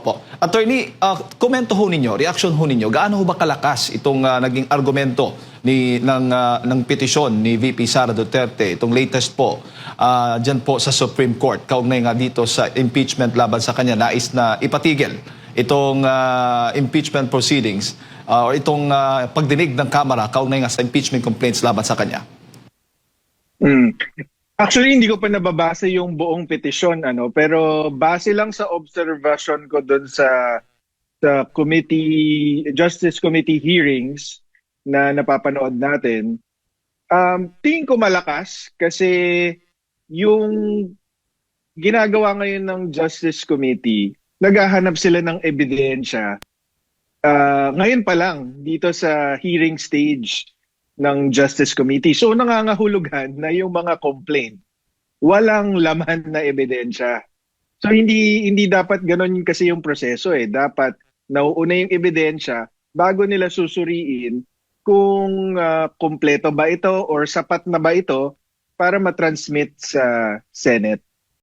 Po. Attorney, komento ho ninyo, reaction ho ninyo, gaano ho ba kalakas itong naging argumento ng petisyon ni VP Sara Duterte, itong latest po, dyan po sa Supreme Court, kaugnay nga dito sa impeachment laban sa kanya, nais na ipatigil itong impeachment proceedings or itong pagdinig ng Kamara, kaugnay nga sa impeachment complaints laban sa kanya? Actually, hindi ko pa nababasa yung buong petisyon, pero base lang sa observation ko doon sa Justice Committee hearings na napapanood natin, tingin ko malakas kasi yung ginagawa ngayon ng Justice Committee, naghahanap sila ng ebidensya. Ngayon pa lang, dito sa hearing stage ng Justice Committee. So nangangahulugan na yung mga complaint, walang laman na ebidensya. So hindi dapat ganoon kasi yung proseso eh. Dapat nauuna yung ebidensya bago nila susuriin kung kumpleto ba ito or sapat na ba ito para matransmit sa Senate.